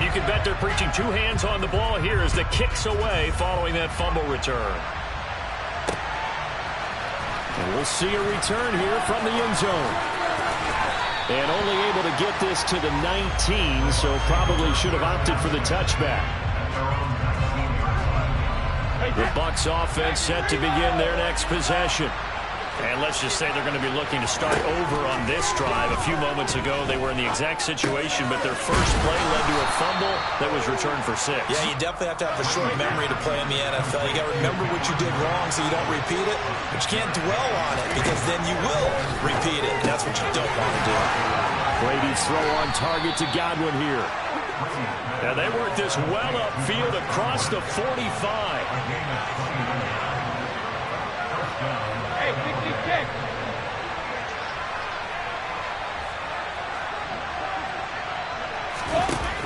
And you can bet they're preaching two hands on the ball here as the kick's away following that fumble return. And we'll see a return here from the end zone. And only able to get this to the 19, so probably should have opted for the touchback. The Bucs offense set to begin their next possession. And let's just say they're going to be looking to start over on this drive. A few moments ago, they were in the exact situation, but their first play led to a fumble that was returned for 6. Yeah, you definitely have to have a short memory to play in the NFL. You got to remember what you did wrong so you don't repeat it, but you can't dwell on it because then you will repeat it, and that's what you don't want to do. Brady's throw on target to Godwin here. And they work this well upfield across the 45.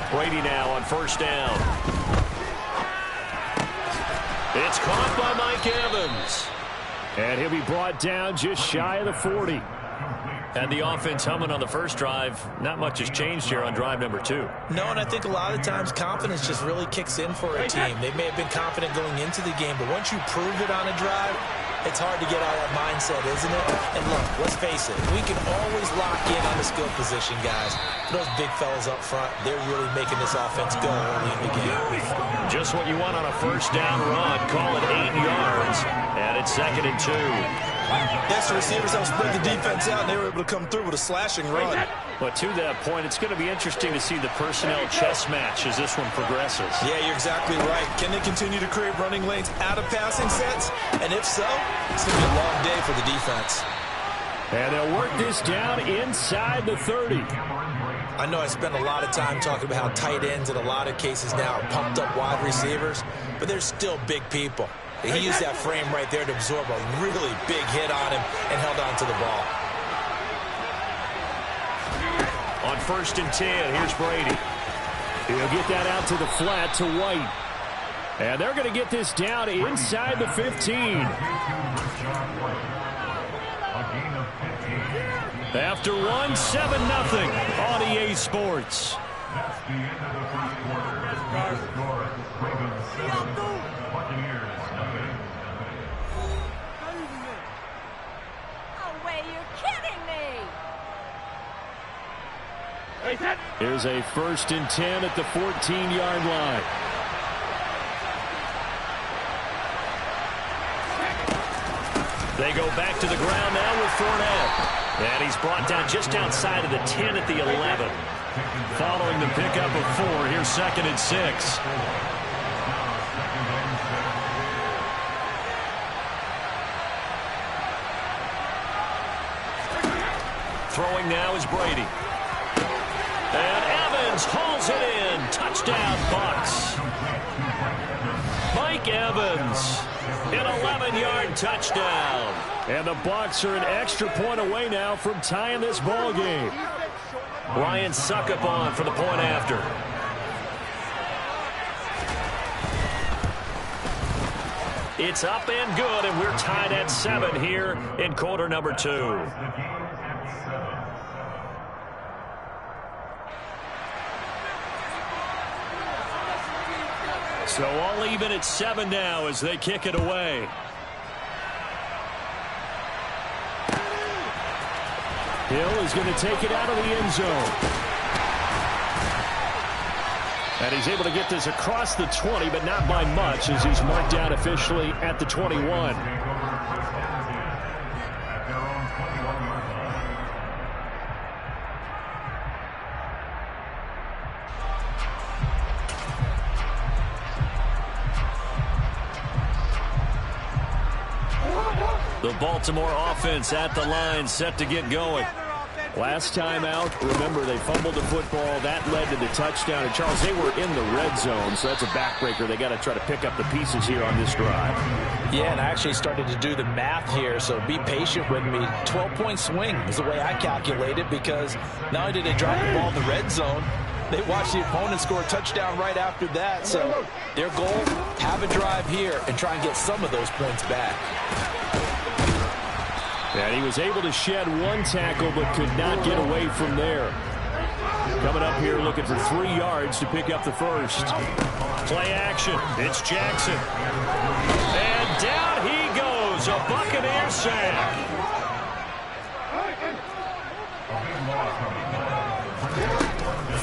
Brady now on first down. It's caught by Mike Evans. And he'll be brought down just shy of the 40. And the offense humming on the first drive. Not much has changed here on drive number 2. No, and I think a lot of times confidence just really kicks in for a team. They may have been confident going into the game, but once you prove it on a drive, it's hard to get out of that mindset, isn't it? And look, let's face it, we can always lock in on the skill position, guys. Those big fellas up front, they're really making this offense go early in the game. Just what you want on a first down run. Call it 8 yards. And it's 2nd and 2. Yes, the receivers helped spread the defense out, and they were able to come through with a slashing run. But to that point, it's going to be interesting to see the personnel chess match as this one progresses. Yeah, you're exactly right. Can they continue to create running lanes out of passing sets? And if so, it's going to be a long day for the defense. And they'll work this down inside the 30. I know I spend a lot of time talking about how tight ends in a lot of cases now are pumped up wide receivers, but they're still big people. He used that frame right there to absorb a really big hit on him and held on to the ball. On 1st and 10, here's Brady. He'll get that out to the flat to White. And they're going to get this down inside the 15. After 1, 7-0 on EA Sports. That's the end of the first quarter. Your score, Ravens 7, Buccaneers nothing. No way, you're kidding me! Here's a 1st and 10 at the 14-yard line. They go back to the ground now with Fournette. And he's brought down just outside of the 10 at the 11. Following the pickup of 4, here's 2nd and 6. Throwing now is Brady. And Evans hauls it in. Touchdown, Bucs. Mike Evans, an 11-yard touchdown. And the Bucs are an extra point away now from tying this ball game. Ryan Suckup on for the point after. It's up and good, and we're tied at 7 here in quarter number 2. So all even at 7 now as they kick it away. Hill is going to take it out of the end zone. And he's able to get this across the 20, but not by much as he's marked down officially at the 21. The Baltimore offense at the line, set to get going. Last time out, remember, they fumbled the football. That led to the touchdown. And, Charles, they were in the red zone, so that's a backbreaker. They got to try to pick up the pieces here on this drive. Yeah, and I actually started to do the math here, so be patient with me. 12-point swing is the way I calculate it, because not only did they drop the ball in the red zone, they watched the opponent score a touchdown right after that. So their goal, have a drive here and try and get some of those points back. And he was able to shed one tackle but could not get away from there. Coming up here looking for 3 yards to pick up the first. Play action. It's Jackson. And down he goes. A Buccaneer sack.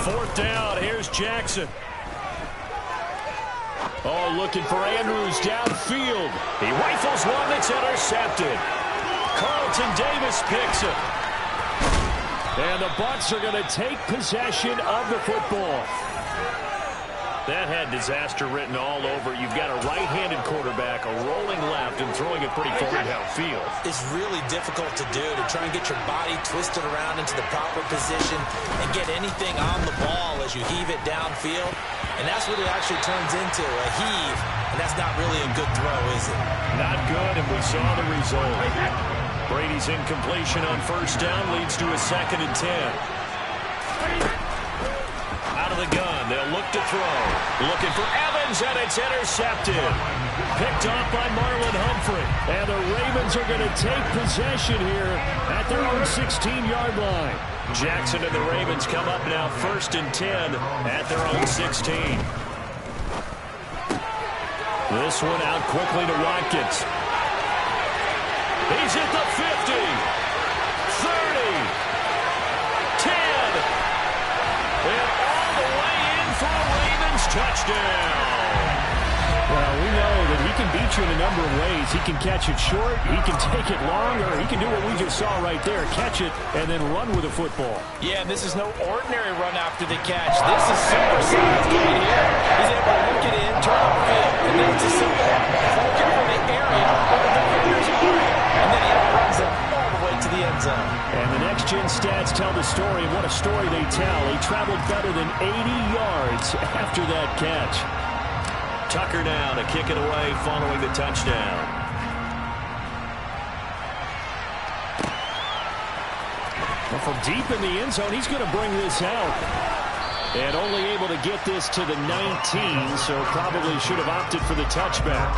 Fourth down. Here's Jackson. Oh, looking for Andrews downfield. He rifles one that's intercepted. Carlton Davis picks it. And the Bucs are going to take possession of the football. That had disaster written all over. You've got a right-handed quarterback, a rolling left, and throwing it pretty far downfield. It's really difficult to do, to try and get your body twisted around into the proper position and get anything on the ball as you heave it downfield. And that's what it actually turns into, a heave. And that's not really a good throw, is it? Not good, and we saw the result. Brady's incompletion on first down leads to a 2nd and 10. Out of the gun, they'll look to throw. Looking for Evans, and it's intercepted. Picked off by Marlon Humphrey. And the Ravens are going to take possession here at their own 16-yard line. Jackson and the Ravens come up now 1st and 10 at their own 16. This one out quickly to Watkins. He's at the 50, 30, 10, and all the way in for a Ravens touchdown. Well, we know that he can beat you in a number of ways. He can catch it short, he can take it long, or he can do what we just saw right there, catch it and then run with the football. Yeah, and this is no ordinary run after the catch. This is supersized right here. He's able to look it in, turn upfield, and then it's a simple looking for the area where the defenders are. And then he outruns them all the way to the end zone. And the next-gen stats tell the story, and what a story they tell. He traveled better than 80 yards after that catch. Tucker now to kick it away following the touchdown. Well, from deep in the end zone, he's going to bring this out. And only able to get this to the 19, so probably should have opted for the touchback.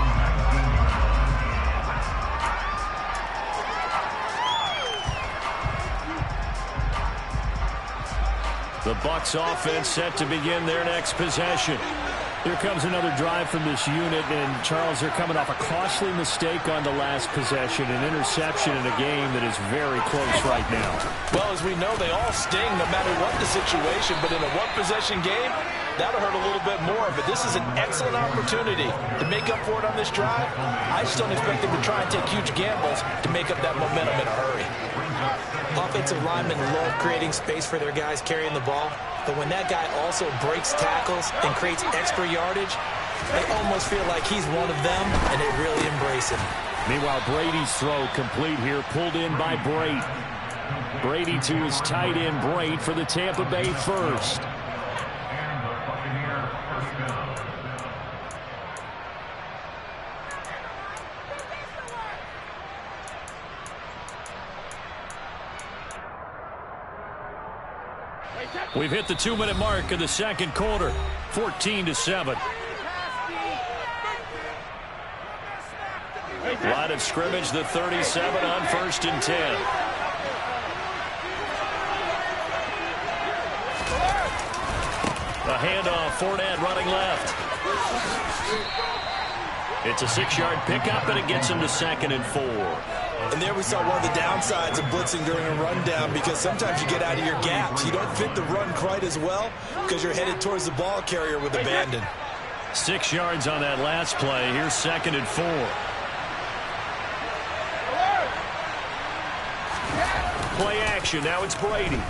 The Bucs offense set to begin their next possession. Here comes another drive from this unit, and Charles, they're coming off a costly mistake on the last possession, an interception in a game that is very close right now. Well, as we know, they all sting no matter what the situation, but in a one-possession game, that'll hurt a little bit more. But this is an excellent opportunity to make up for it on this drive. I just don't expect them to try and take huge gambles to make up that momentum in a hurry. Offensive linemen love creating space for their guys carrying the ball, but when that guy also breaks tackles and creates extra yardage, they almost feel like he's one of them, and they really embrace him. Meanwhile, Brady's throw complete here, pulled in by Brate. Brady to his tight end, Brate, for the Tampa Bay first. We've hit the 2-minute mark of the second quarter, 14-7. Line of scrimmage, the 37 on 1st and 10. A handoff, Fournette running left. It's a 6-yard pickup, and it gets him to 2nd and 4. And there we saw one of the downsides of blitzing during a rundown, because sometimes you get out of your gaps. You don't fit the run quite as well because you're headed towards the ball carrier with abandon. 6 yards on that last play. Here's 2nd and 4. Play action. Now it's Brady.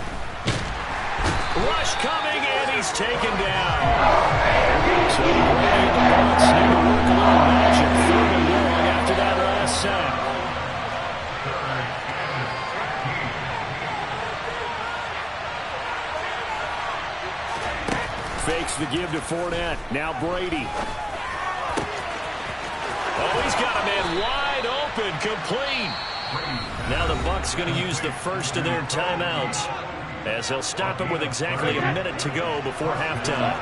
Rush coming, and he's taken down. So Brady, the Bucs need to work a little magic. 3rd and long after that last sack. Fakes the give to Fournette. Now Brady. Oh, he's got a man wide open, complete. Now the Bucs going to use the first of their timeouts, as they'll stop him with exactly a minute to go before halftime.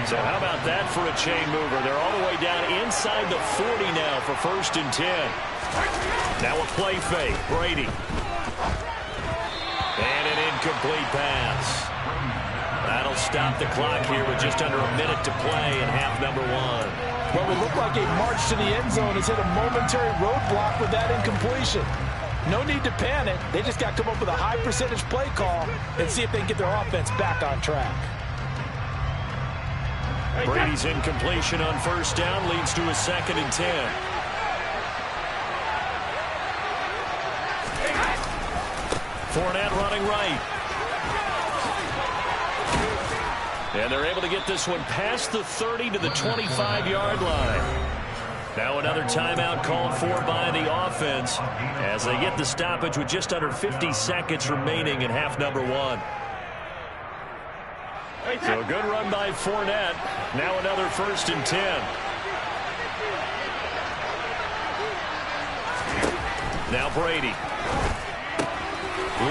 So how about that for a chain mover? They're all the way down inside the 40 now for 1st and 10. Now a play fake. Brady. And an incomplete pass. they'll stop the clock here with just under a minute to play in half number one. Well, it looked like a march to the end zone has hit a momentary roadblock with that incompletion. No need to panic. They just got to come up with a high percentage play call and see if they can get their offense back on track. Brady's incompletion on first down leads to a 2nd and 10. Fournette running right. And they're able to get this one past the 30 to the 25-yard line. Now another timeout called for by the offense as they get the stoppage with just under 50 seconds remaining in half number one. So a good run by Fournette. Now another 1st and 10. Now Brady.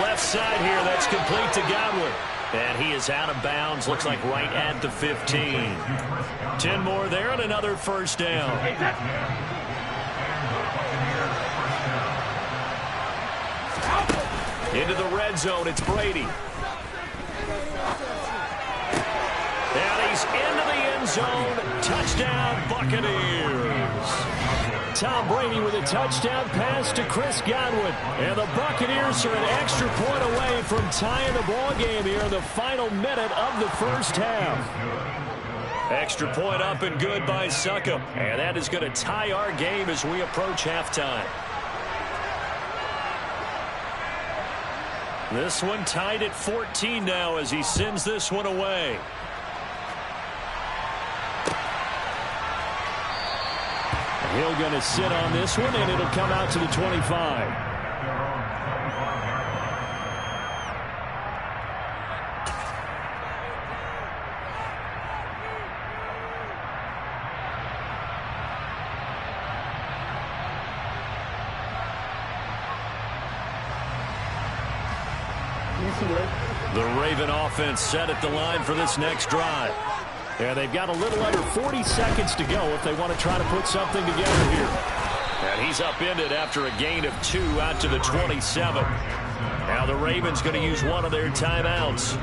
Left side here, that's complete to Godwin. And he is out of bounds, looks like right at the 15. 10 more there and another 1st down. Into the red zone, it's Brady. And he's into the end zone. Touchdown, Buccaneers. Tom Brady with a touchdown pass to Chris Godwin. And the Buccaneers are an extra point away from tying the ball game here in the final minute of the first half. Extra point up and good by Succop. And that is going to tie our game as we approach halftime. This one tied at 14 now as he sends this one away. Hill going to sit on this one, and it'll come out to the 25. The Raven offense set at the line for this next drive. Yeah, they've got a little under 40 seconds to go if they want to try to put something together here. And he's upended after a gain of 2 out to the 27. Now the Ravens going to use one of their timeouts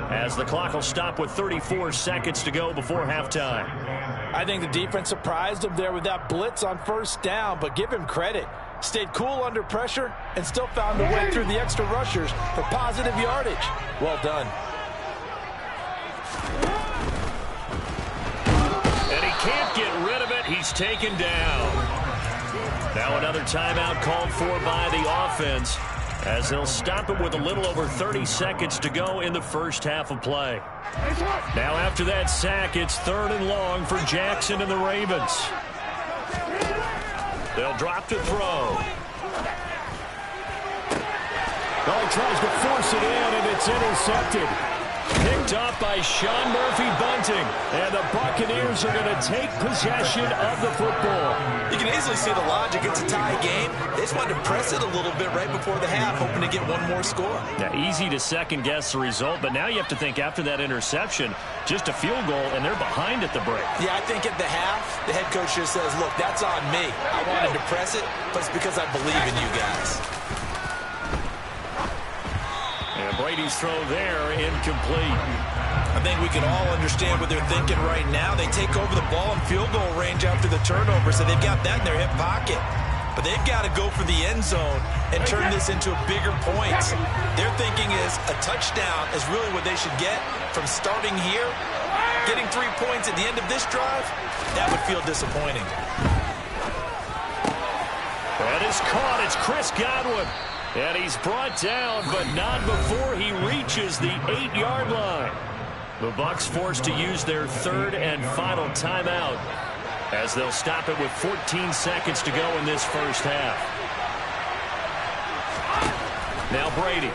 as the clock will stop with 34 seconds to go before halftime. I think the defense surprised him there with that blitz on first down, but give him credit. Stayed cool under pressure and still found a way through the extra rushers for positive yardage. Well done. Can't get rid of it. He's taken down. Now another timeout called for by the offense as they'll stop it with a little over 30 seconds to go in the first half of play. Now after that sack, it's 3rd and long for Jackson and the Ravens. They'll drop to throw. Ball tries to force it in, and it's intercepted. Picked off by Sean Murphy-Bunting. And the Buccaneers are going to take possession of the football. You can easily see the logic. It's a tie game. They just wanted to press it a little bit right before the half, hoping to get one more score. Yeah, easy to second-guess the result, but now you have to think after that interception, just a field goal, and they're behind at the break. Yeah, I think at the half, the head coach just says, look, that's on me. I wanted to press it, but it's because I believe in you guys. And Brady's throw there, incomplete. I think we can all understand what they're thinking right now. They take over the ball in field goal range after the turnover, so they've got that in their hip pocket. But they've got to go for the end zone and turn this into bigger points. Their thinking is a touchdown is really what they should get from starting here. Getting 3 points at the end of this drive, that would feel disappointing. That is caught. It's Chris Godwin. And he's brought down, but not before he reaches the 8-yard line. The Bucs forced to use their 3rd and final timeout as they'll stop it with 14 seconds to go in this first half. Now Brady.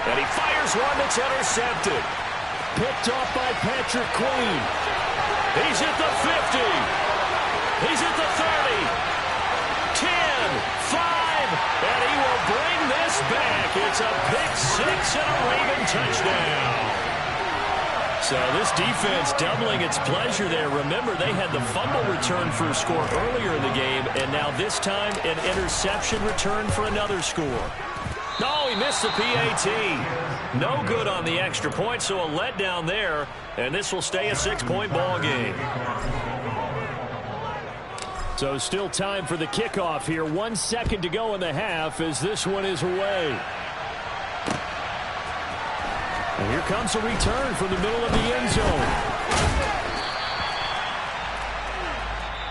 And he fires one that's intercepted. Picked off by Patrick Queen. He's at the 50. He's at the 30. 10, 5. And he will bring this back. It's a pick-6 and a Raven touchdown. So this defense doubling its pleasure there. Remember, they had the fumble return for a score earlier in the game, and now this time an interception return for another score. No, he missed the PAT. No good on the extra point, so a letdown there, and this will stay a 6-point ball game. So still time for the kickoff here. 1 second to go in the half as this one is away. And here comes a return from the middle of the end zone.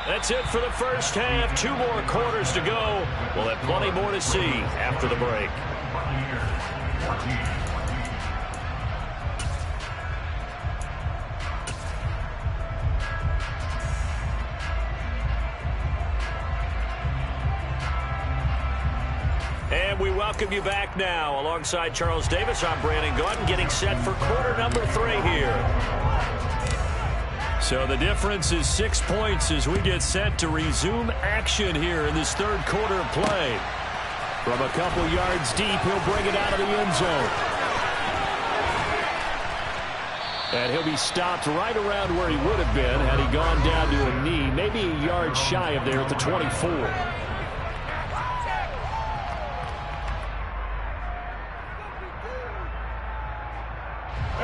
That's it for the first half. 2 more quarters to go. We'll have plenty more to see after the break. And we welcome you back now. Alongside Charles Davis, I'm Brandon Gaudin, getting set for quarter number 3 here. So the difference is 6 points as we get set to resume action here in this third quarter of play. From a couple yards deep, he'll bring it out of the end zone. And he'll be stopped right around where he would have been had he gone down to a knee, maybe a yard shy of there at the 24.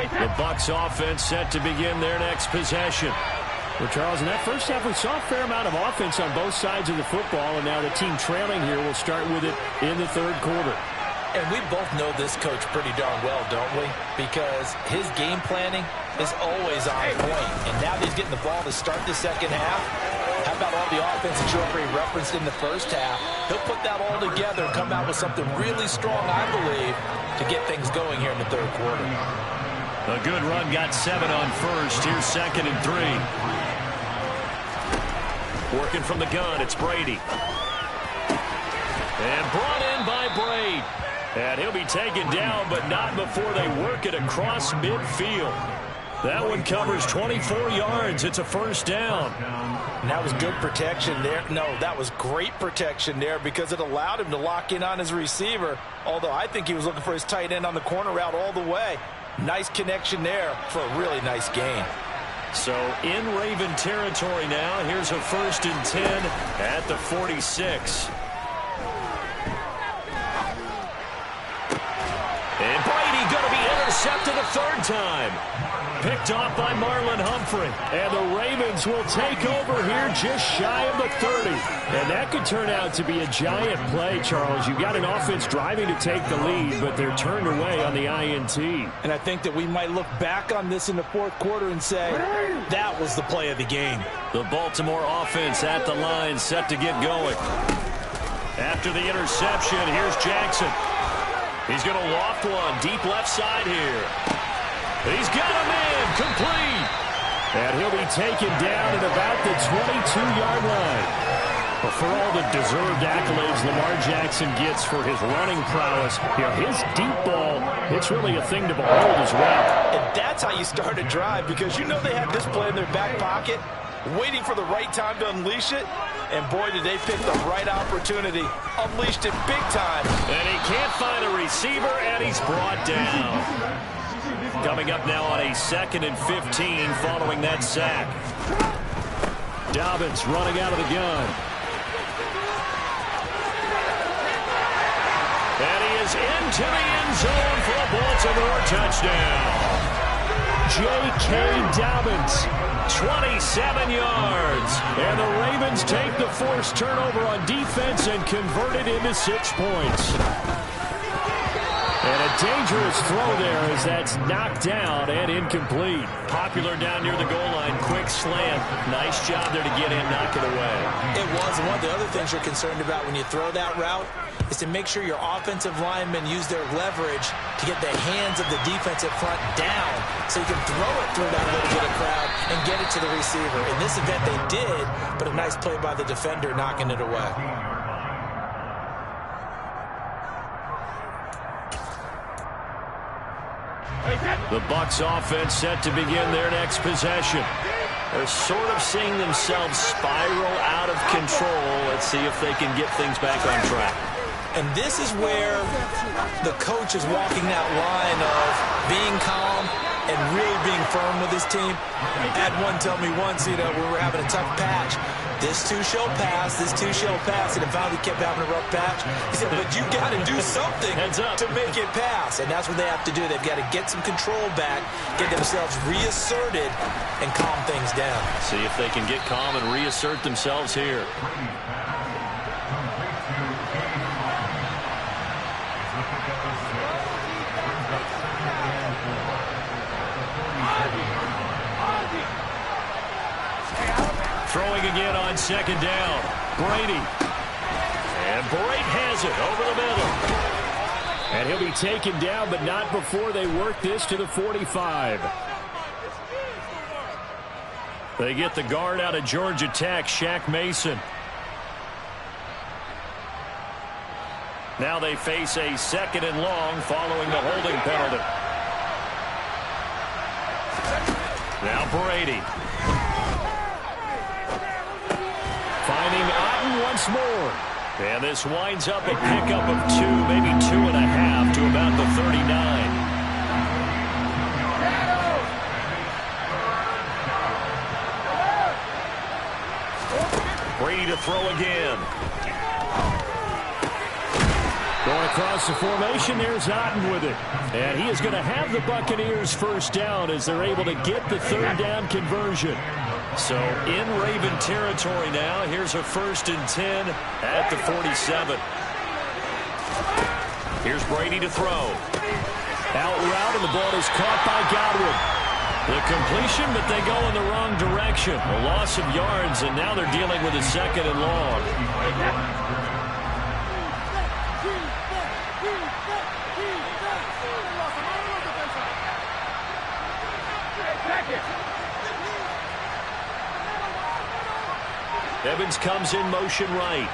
The Bucs offense set to begin their next possession. Well, Charles, in that first half, we saw a fair amount of offense on both sides of the football, and now the team trailing here will start with it in the third quarter. And we both know this coach pretty darn well, don't we? Because his game planning is always on point. And now that he's getting the ball to start the second half, how about all the offense that you already referenced in the first half? He'll put that all together and come out with something really strong, I believe, to get things going here in the third quarter. A good run, got 7 on first. Here's 2nd and 3. Working from the gun, it's Brady. And brought in by Brady. And he'll be taken down, but not before they work it across midfield. That one covers 24 yards. It's a first down. And that was good protection there. No, that was great protection there because it allowed him to lock in on his receiver, although I think he was looking for his tight end on the corner route all the way. Nice connection there for a really nice gain. So in Raven territory now. Here's a 1st and 10 at the 46. And Brady going to be intercepted a 3rd time. Picked off by Marlon Humphrey. And the Ravens will take over here just shy of the 30. And that could turn out to be a giant play, Charles. You've got an offense driving to take the lead, but they're turned away on the INT. And I think that we might look back on this in the fourth quarter and say, that was the play of the game. The Baltimore offense at the line, set to get going. After the interception, here's Jackson. He's going to loft one deep left side here. He's got him in, complete. And he'll be taken down at about the 22-yard line. But for all the deserved accolades Lamar Jackson gets for his running prowess, his deep ball, it's really a thing to behold as well. And that's how you start a drive, because you know they have this play in their back pocket, waiting for the right time to unleash it. And boy, did they pick the right opportunity. Unleashed it big time. And he can't find a receiver, and he's brought down. Coming up now on a 2nd and 15 following that sack. Dobbins running out of the gun. And he is into the end zone for a Baltimore touchdown. J.K. Dobbins, 27 yards. And the Ravens take the forced turnover on defense and convert it into 6 points. And a dangerous throw there as that's knocked down and incomplete. Popular down near the goal line. Quick slant. Nice job there to get in, knock it away. It was. And one of the other things you're concerned about when you throw that route is to make sure your offensive linemen use their leverage to get the hands of the defensive front down so you can throw it through that little bit of crowd and get it to the receiver. In this event, they did, but a nice play by the defender knocking it away. The Bucs offense set to begin their next possession. They're sort of seeing themselves spiral out of control. Let's see if they can get things back on track. And this is where the coach is walking that line of being calm and really being firm with his team. I had one tell me once, when we were having a tough patch, this too shall pass, this too shall pass, and it finally kept having a rough patch. He said, but you got to do something to make it pass, and that's what they have to do. They've got to get some control back, get themselves reasserted, and calm things down. See if they can get calm and reassert themselves here. Throwing again on second down. Brady. And Brate has it over the middle. And he'll be taken down, but not before they work this to the 45. They get the guard out of Georgia Tech, Shaq Mason. Now they face a second and long following the holding penalty. Now Brady. Finding Otten once more. And this winds up a pickup of 2, maybe 2.5 to about the 39. Brady to throw again. Going across the formation, there's Otten with it. And he is going to have the Buccaneers first down as they're able to get the third down conversion. So in Raven territory now. Here's a 1st and 10 at the 47. Here's Brady to throw. Out route, and the ball is caught by Godwin. The completion, but they go in the wrong direction. A loss of yards, and now they're dealing with a second and long. Evans comes in motion right.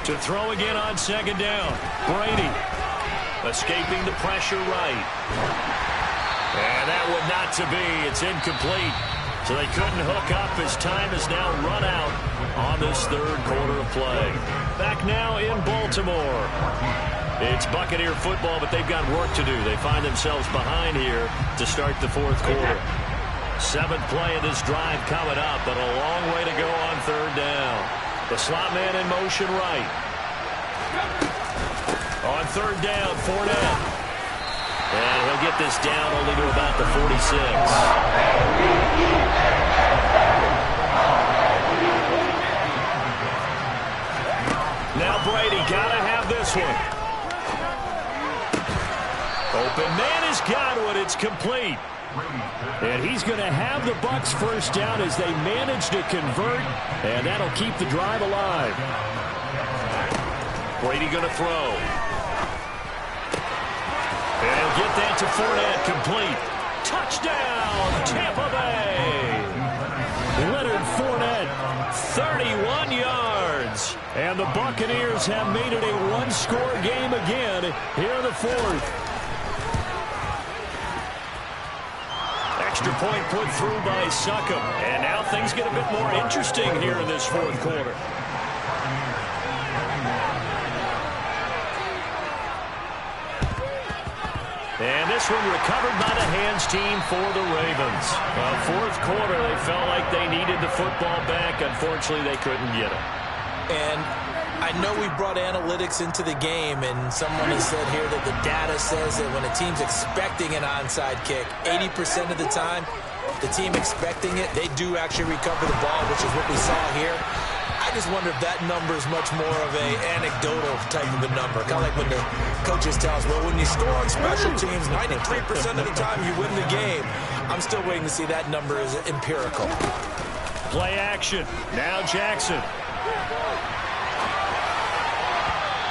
To throw again on second down. Brady escaping the pressure right. And that one not to be. It's incomplete. So they couldn't hook up as time has now run out on this third quarter of play. Back now in Baltimore. It's Buccaneer football, but they've got work to do. They find themselves behind here to start the fourth quarter. 7th play of this drive coming up, but a long way to go on third down. The slot man in motion right. On third down, Fournette. And he'll get this down only to about the 46. Now Brady got to have this one. Open man is Godwin. It's complete. And he's going to have the Bucs first down as they manage to convert, and that'll keep the drive alive. Brady going to throw. And he'll get that to Fournette, complete. Touchdown, Tampa Bay. Leonard Fournette, 31 yards. And the Buccaneers have made it a one-score game again here in the fourth. Extra point put through by Succop. And now things get a bit more interesting here in this fourth quarter. And this one recovered by the hands team for the Ravens. Fourth quarter, they felt like they needed the football back. Unfortunately, they couldn't get it. And I know we brought analytics into the game, and someone has said here that the data says that when a team's expecting an onside kick, 80% of the time, the team expecting it, they do actually recover the ball, which is what we saw here. I just wonder if that number is much more of an anecdotal type of a number. Kind of like when the coaches tell us, well, when you score on special teams, 93% of the time you win the game. I'm still waiting to see that number is empirical. Play action. Now Jackson.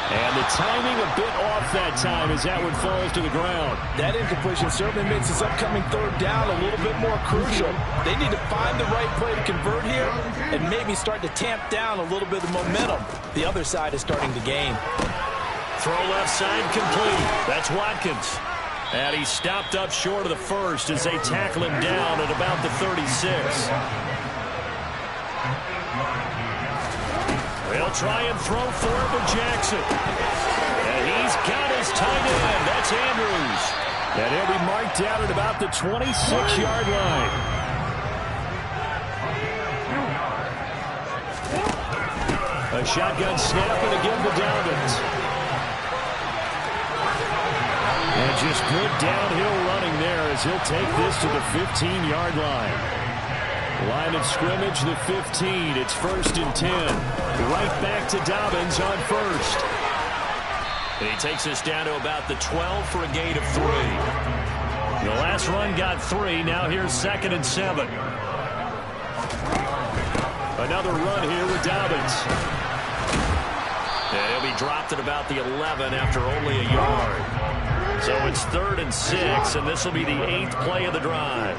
And the timing a bit off that time as that one falls to the ground. That incompletion certainly makes this upcoming third down a little bit more crucial. They need to find the right play to convert here and maybe start to tamp down a little bit of momentum. The other side is starting to gain. Throw left side complete. That's Watkins. And he stopped up short of the first as they tackle him down at about the 36. They'll try and throw for it with Jackson. And he's got his tight end. That's Andrews. And he'll be marked out at about the 26-yard line. A shotgun snap and a give to Dobbins. And just good downhill running there as he'll take this to the 15-yard line. Line of scrimmage, the 15. It's 1st and 10. Right back to Dobbins on first. And he takes us down to about the 12 for a gain of 3. The last run got 3. Now here's 2nd and 7. Another run here with Dobbins. And he'll be dropped at about the 11 after only a yard. So it's 3rd and 6, and this will be the 8th play of the drive.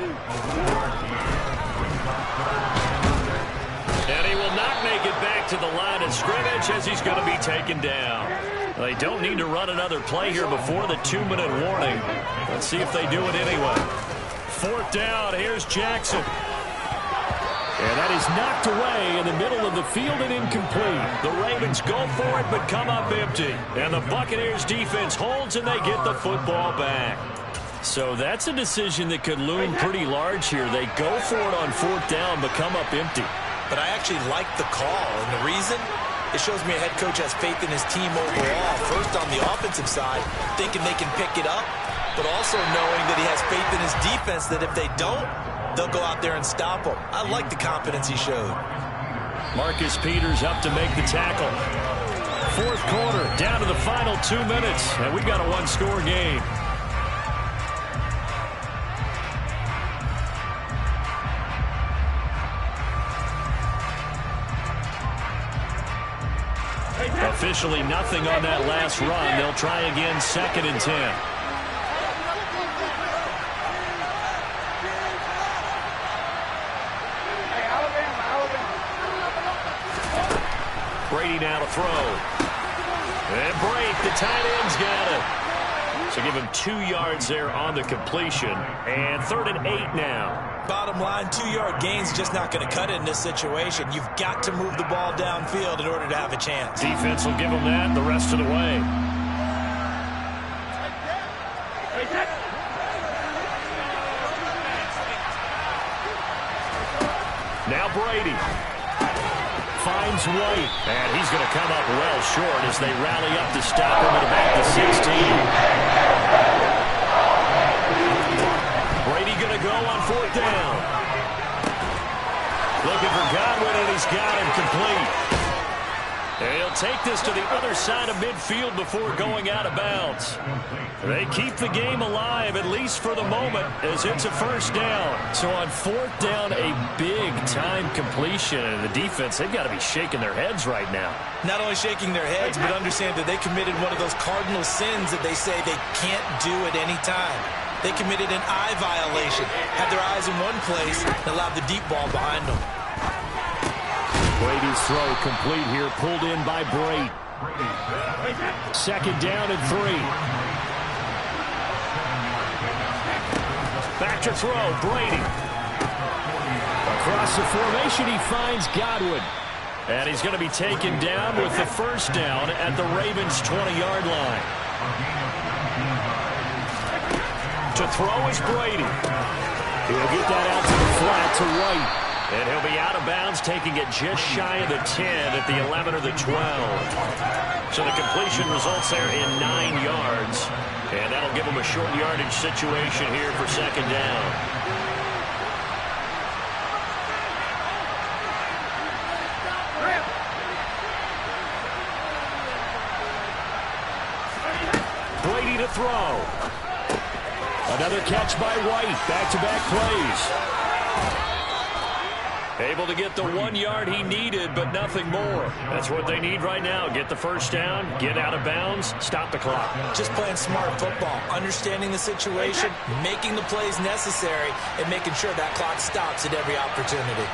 And he will not make it back to the line of scrimmage as he's going to be taken down. They don't need to run another play here before the 2-minute warning. Let's see if they do it anyway. 4th down. Here's Jackson. And that is knocked away in the middle of the field and incomplete. The Ravens go for it but come up empty. And the Buccaneers defense holds and they get the football back. So that's a decision that could loom pretty large here. They go for it on 4th down but come up empty. But I actually like the call, and the reason? It shows me a head coach has faith in his team overall. First on the offensive side, thinking they can pick it up, but also knowing that he has faith in his defense that if they don't, they'll go out there and stop them. I like the confidence he showed. Marcus Peters up to make the tackle. 4th quarter, down to the final 2 minutes, and we've got a one-score game. Officially nothing on that last run. They'll try again 2nd and 10. Brady now to throw. And break. The tight end's got it. So give him 2 yards there on the completion. And 3rd and 8 now. Bottom line, 2-yard gain's just not going to cut it in this situation. You've got to move the ball downfield in order to have a chance. Defense will give them that the rest of the way. Now Brady finds White, and he's going to come up well short as they rally up to stop him at about the 16. Brady going to go on 4th down. Looking for Godwin, and he's got him complete. And he'll take this to the other side of midfield before going out of bounds. They keep the game alive, at least for the moment, as it's a 1st down. So on 4th down, a big-time completion. And the defense, they've got to be shaking their heads right now. Not only shaking their heads, but understand that they committed one of those cardinal sins that they say they can't do at any time. They committed an eye violation, had their eyes in one place, and allowed the deep ball behind them. Brady's throw complete here, pulled in by Brady. 2nd down and 3. Back to throw, Brady. Across the formation, he finds Godwin. And he's going to be taken down with the 1st down at the Ravens' 20-yard line. To throw is Brady. He'll get that out to the flat to White. And he'll be out of bounds, taking it just shy of the 10 at the 11 or the 12. So the completion results there in 9 yards. And that'll give him a short yardage situation here for 2nd down. Brady to throw. Another catch by White. Back-to-back plays. Able to get the 1 yard he needed, but nothing more. That's what they need right now. Get the 1st down, get out of bounds, stop the clock. Just playing smart football, understanding the situation, making the plays necessary, and making sure that clock stops at every opportunity.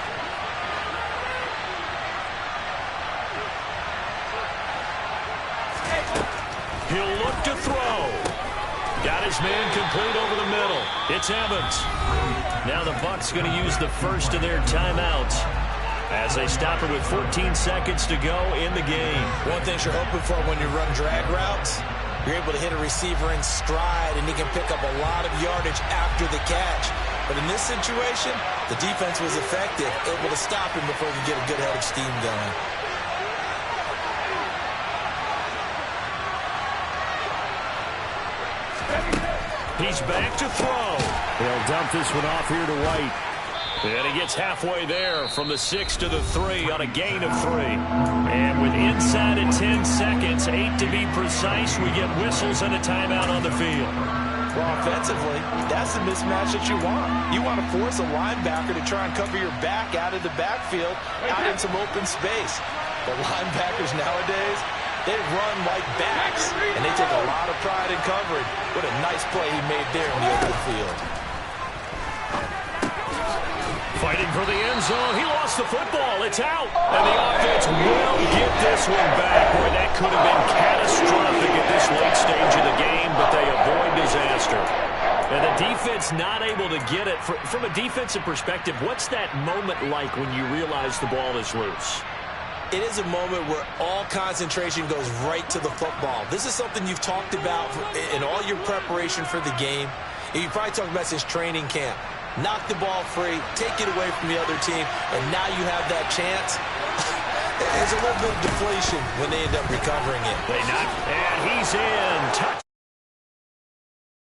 He'll look to throw. Got his man complete over the middle. It's Evans. Now the Bucs going to use the first of their timeouts as they stop it with 14 seconds to go in the game. One thing you're hoping for when you run drag routes, you're able to hit a receiver in stride, and he can pick up a lot of yardage after the catch. But in this situation, the defense was effective, able to stop him before he could get a good head of steam going. He's back to throw. They'll dump this one off here to White. And he gets halfway there from the 6 to the 3 on a gain of 3. And with inside of 10 seconds, 8 to be precise, we get whistles and a timeout on the field. Well, offensively, that's the mismatch that you want. You want to force a linebacker to try and cover your back out of the backfield, out in some open space. The linebackers nowadays, they run like backs, and they take a lot of pride in covering. What a nice play he made there in the open field. Fighting for the end zone. He lost the football. It's out. And the offense will get this one back. Boy, that could have been catastrophic at this late stage of the game, but they avoid disaster. And the defense not able to get it. From a defensive perspective, what's that moment like when you realize the ball is loose? It is a moment where all concentration goes right to the football. This is something you've talked about in all your preparation for the game. And you probably talked about since training camp. Knock the ball free, take it away from the other team, and now you have that chance. There's a little bit of deflation when they end up recovering it. They knock, and he's in. Touch.